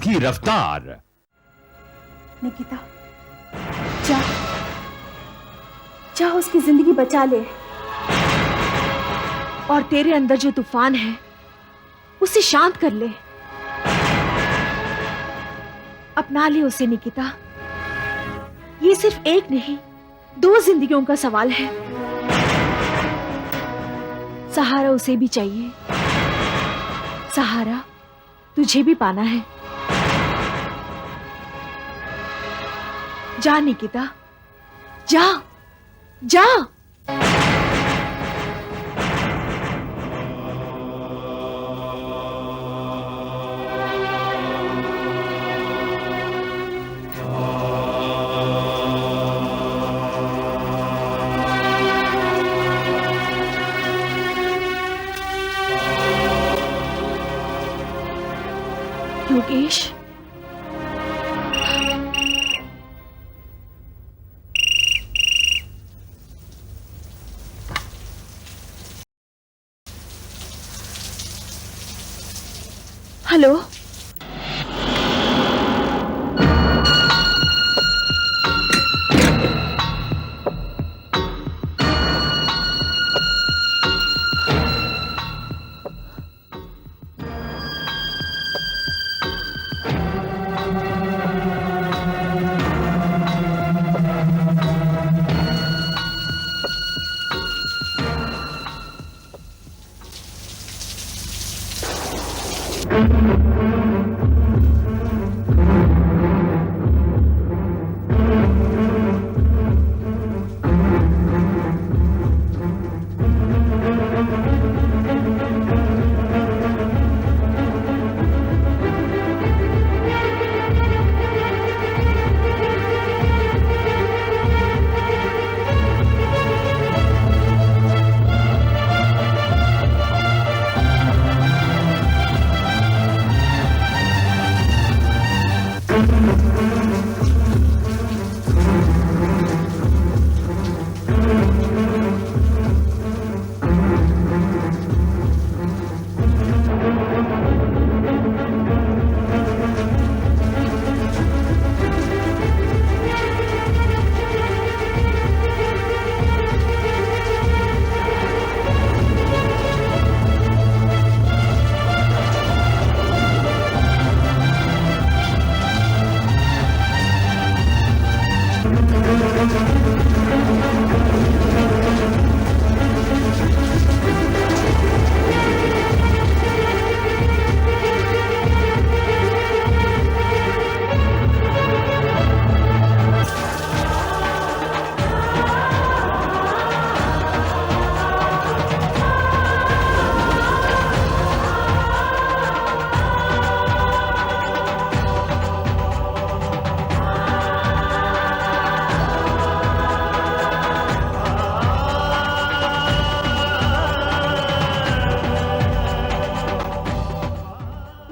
की रफ्तार। निकिता, जा जा, उसकी जिंदगी बचा ले। और तेरे अंदर जो तूफान है उसे शांत कर ले। अपना ले उसे निकिता। ये सिर्फ एक नहीं, 2 जिंदगियों का सवाल है। सहारा उसे भी चाहिए, सहारा तुझे भी पाना है। जा निकिता, जा जा। योगेश, हेलो।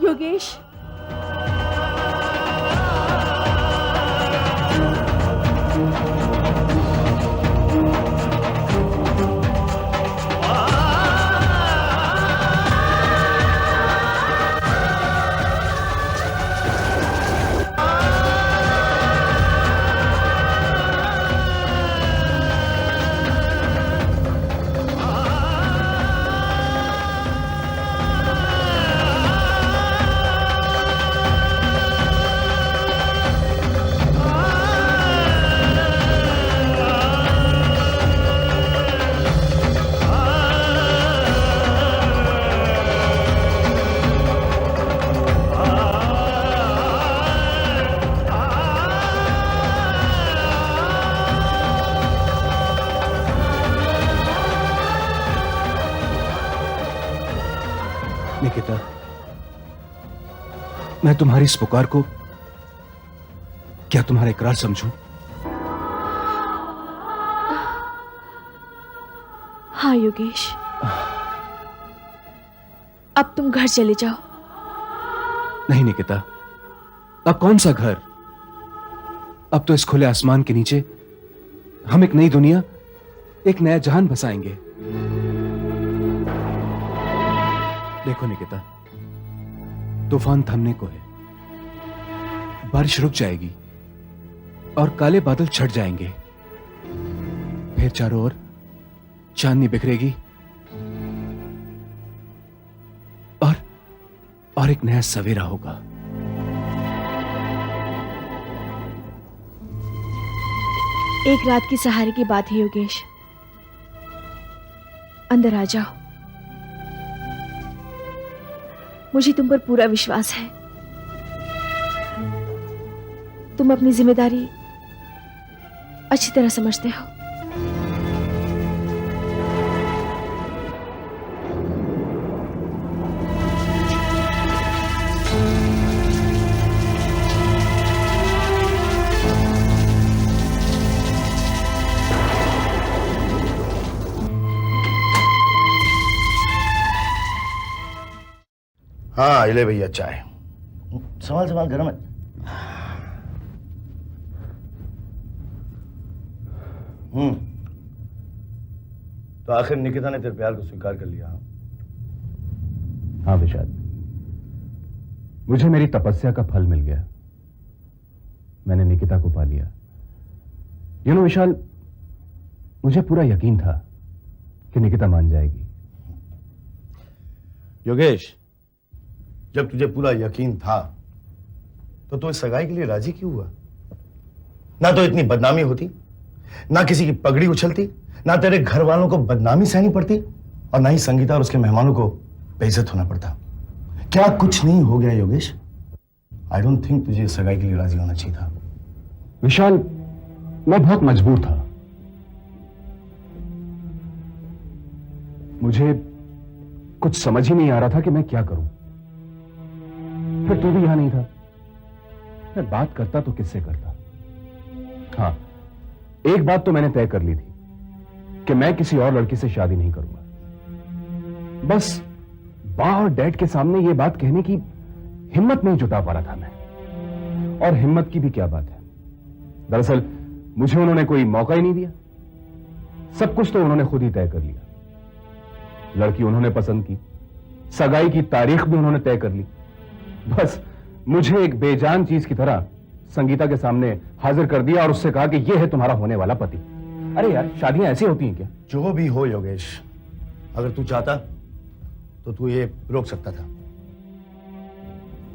योगेश, निकिता, मैं तुम्हारी इस पुकार को क्या तुम्हारा इकरार समझूं? हाँ योगेश, अब तुम घर चले जाओ। नहीं निकिता, अब कौन सा घर? अब तो इस खुले आसमान के नीचे हम एक नई दुनिया, एक नया जहान बसाएंगे। देखो निकिता, तूफान थमने को है, बारिश रुक जाएगी और काले बादल छट जाएंगे। फिर चारों ओर चांदनी बिखरेगी और एक नया सवेरा होगा। एक रात की सहारे की बात है योगेश, अंदर आ जाओ। मुझे तुम पर पूरा विश्वास है। तुम अपनी जिम्मेदारी अच्छी तरह समझते हो। हाँ ले भैया चाय। संभाल संभाल, गर्म है। तो आखिर निकिता ने तेरे प्यार को स्वीकार कर लिया? हाँ विशाल, मुझे मेरी तपस्या का फल मिल गया। मैंने निकिता को पा लिया। विशाल, मुझे पूरा यकीन था कि निकिता मान जाएगी। योगेश, जब तुझे पूरा यकीन था तो तू इस सगाई के लिए राजी क्यों हुआ? ना तो इतनी बदनामी होती, ना किसी की पगड़ी उछलती, ना तेरे घर वालों को बदनामी सहनी पड़ती, और ना ही संगीता और उसके मेहमानों को बेइज्जत होना पड़ता। क्या कुछ नहीं हो गया योगेश? आई डोंट थिंक तुझे इस सगाई के लिए राजी होना चाहिए था। विशाल, मैं बहुत मजबूर था। मुझे कुछ समझ ही नहीं आ रहा था कि मैं क्या करूं। फिर तू भी यहां नहीं था। मैं बात करता तो किससे करता? हाँ, एक बात तो मैंने तय कर ली थी कि मैं किसी और लड़की से शादी नहीं करूंगा। बस बा और डैड के सामने यह बात कहने की हिम्मत नहीं जुटा पा रहा था मैं। और हिम्मत की भी क्या बात है, दरअसल मुझे उन्होंने कोई मौका ही नहीं दिया। सब कुछ तो उन्होंने खुद ही तय कर लिया। लड़की उन्होंने पसंद की, सगाई की तारीख भी उन्होंने तय कर ली। बस मुझे एक बेजान चीज की तरह संगीता के सामने हाजिर कर दिया और उससे कहा कि यह है तुम्हारा होने वाला पति। अरे यार, शादियां ऐसी होती हैं क्या? जो भी हो योगेश, अगर तू चाहता तो तू ये रोक सकता था।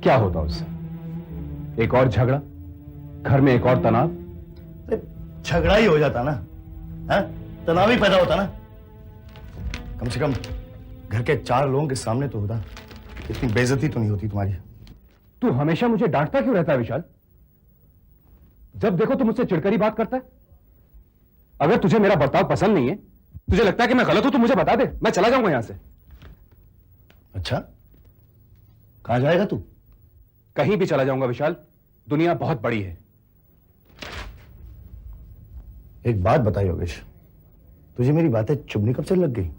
क्या होता उससे? एक और झगड़ा, घर में एक और तनाव। झगड़ा ही हो जाता ना, है? तनाव ही पैदा होता ना। कम से कम घर के 4 लोगों के सामने तो होता। इतनी बेइज्जती तो नहीं होती तुम्हारी। तू हमेशा मुझे डांटता क्यों रहता है विशाल? जब देखो तू मुझसे चिढ़करी बात करता है। अगर तुझे मेरा बर्ताव पसंद नहीं है, तुझे लगता है कि मैं गलत हूं, तो मुझे बता दे, मैं चला जाऊंगा यहां से। अच्छा, कहां जाएगा तू? कहीं भी चला जाऊंगा विशाल, दुनिया बहुत बड़ी है। एक बात बता योगेश, तुझे मेरी बातें चुभनी कब से लग गई?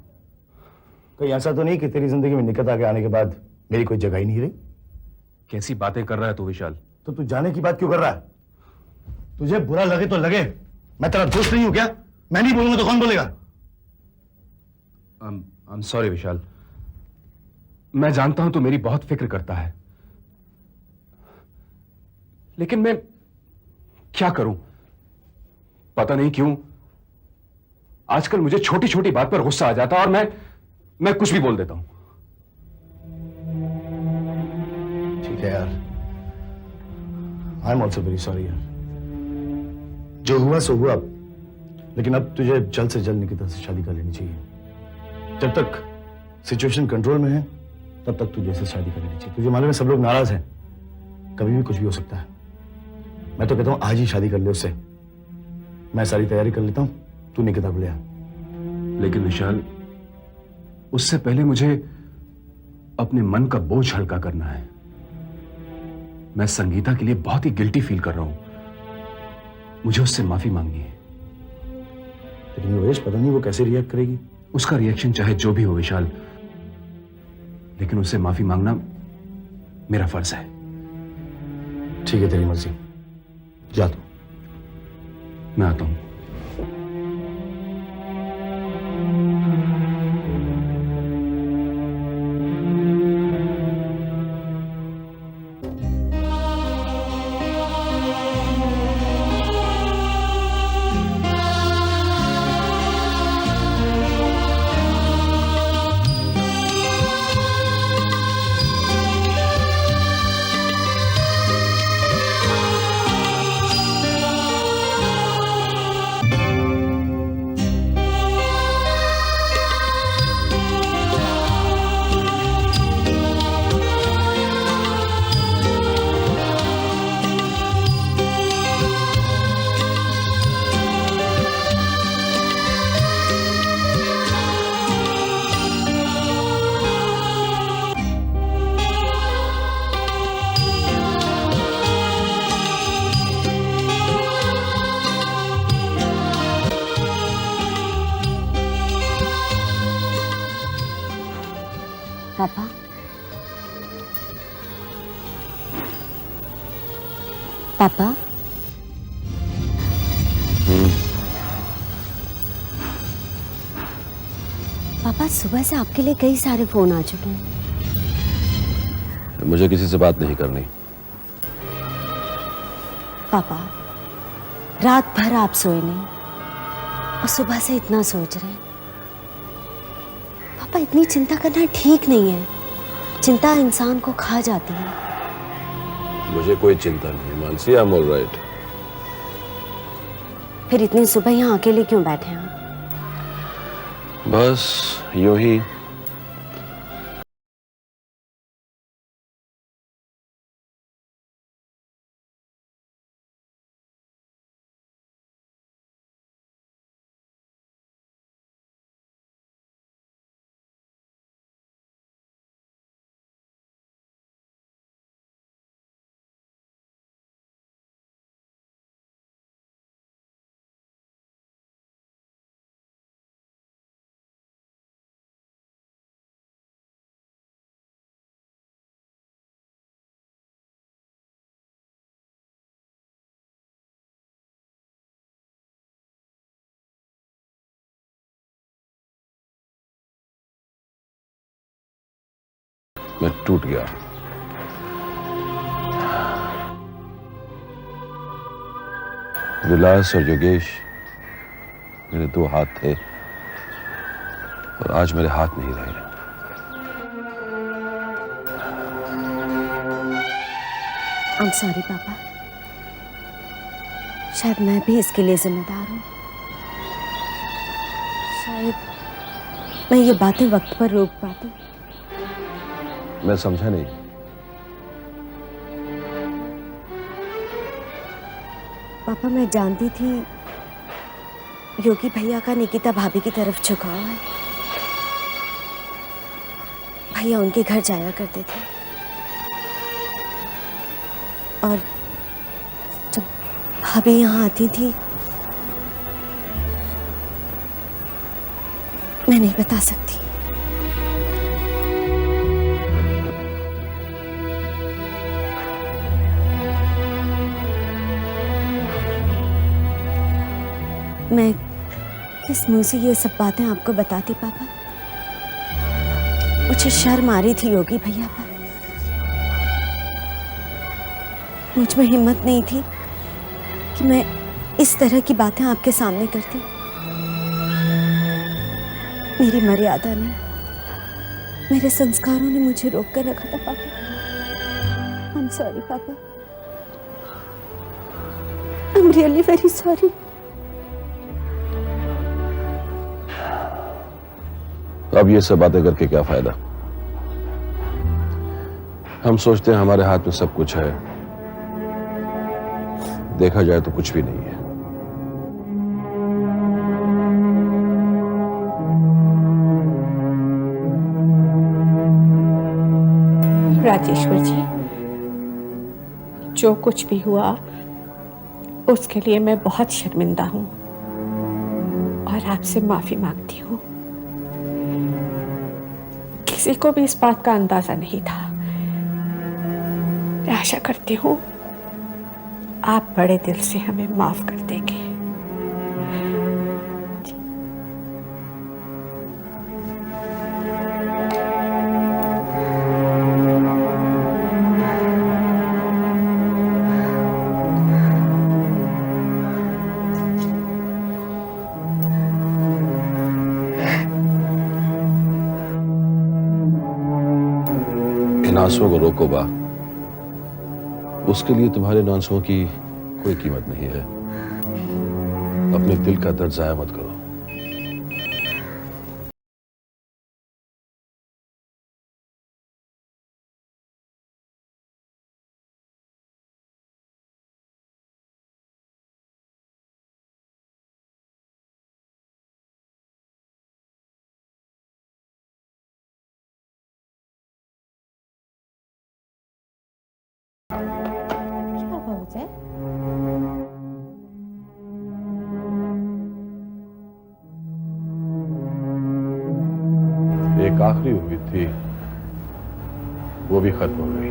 कहीं ऐसा तो नहीं कि तेरी जिंदगी में निकट आगे आने के बाद मेरी कोई जगह ही नहीं रही? कैसी बातें कर रहा है तू विशाल? तो तू जाने की बात क्यों कर रहा है? तुझे बुरा लगे तो लगे, मैं तेरा दोस्त नहीं हूं क्या? मैं नहीं बोलूंगा तो कौन बोलेगा? I'm sorry विशाल, मैं जानता हूं तू मेरी बहुत फिक्र करता है, लेकिन मैं क्या करूं? पता नहीं क्यों आजकल मुझे छोटी छोटी बात पर गुस्सा आ जाता है और मैं कुछ भी बोल देता हूं। ठीक है यार, I am also very sorry यार। जो हुआ सो हुआ, लेकिन अब तुझे जल्द से जल्द निकिता से शादी कर लेनी चाहिए। जब तक सिचुएशन कंट्रोल में है तब तक तुझे इससे शादी कर लेनी चाहिए। तुझे मालूम है सब लोग नाराज हैं, कभी भी कुछ भी हो सकता है। मैं तो कहता हूं आज ही शादी कर ले उससे। मैं सारी तैयारी कर लेता हूं, तू निकिता को ले आ। लेकिन विशाल, उससे पहले मुझे अपने मन का बोझ हल्का करना है। मैं संगीता के लिए बहुत ही गिल्टी फील कर रहा हूं। मुझे उससे माफी मांगनी है। लेकिन योगेश, पता नहीं वो कैसे रिएक्ट करेगी। उसका रिएक्शन चाहे जो भी हो विशाल, लेकिन उससे माफी मांगना मेरा फर्ज है। ठीक है, तेरी मर्जी, जा तू। मैं आता हूं। पापा, पापा सुबह से आपके लिए कई सारे फोन आ चुके हैं। मुझे किसी से बात नहीं करनी। पापा, रात भर आप सोए नहीं और सुबह से इतना सोच रहे हैं। पापा, इतनी चिंता करना ठीक नहीं है। चिंता इंसान को खा जाती है। मुझे कोई चिंता नहीं है Mansi, I am all right. फिर इतनी सुबह यहाँ अकेले क्यों बैठे हैं आप? बस यूं ही। मैं टूट गया। विलास और योगेश मेरे दो हाथ थे और आज मेरे हाथ नहीं रहे। आई एम सॉरी पापा, शायद मैं भी इसके लिए जिम्मेदार हूँ। शायद मैं ये बातें वक्त पर रोक पाती। मैं समझा नहीं। पापा, मैं जानती थी योगी भैया का निकिता भाभी की तरफ झुकाव है। भैया उनके घर जाया करते थे और जब भाभी यहाँ आती थी मैं नहीं बता सकती। मैं किस मुंह से ये सब बातें आपको बताती पापा? मुझे शर्म आ रही थी योगी भैया पर। मुझ में हिम्मत नहीं थी कि मैं इस तरह की बातें आपके सामने करती। मेरी मर्यादा ने, मेरे संस्कारों ने मुझे रोक कर रखा था पापा। आई एम सॉरी पापा, I am really very sorry. अब ये सब बातें करके क्या फायदा? हम सोचते हैं हमारे हाथ में सब कुछ है, देखा जाए तो कुछ भी नहीं है। राजेश्वर जी, जो कुछ भी हुआ उसके लिए मैं बहुत शर्मिंदा हूं और आपसे माफी मांगती हूं। किसी को भी इस बात का अंदाजा नहीं था। मैं आशा करती हूं आप बड़े दिल से हमें माफ कर देंगे। इन आंसुओं को रोको बा, उसके लिए तुम्हारे इन आंसुओं की कोई कीमत नहीं है। अपने दिल का दर्द जाया मत करो। क्या बात है? एक आखिरी उम्मीद थी, वो भी खत्म हो गई।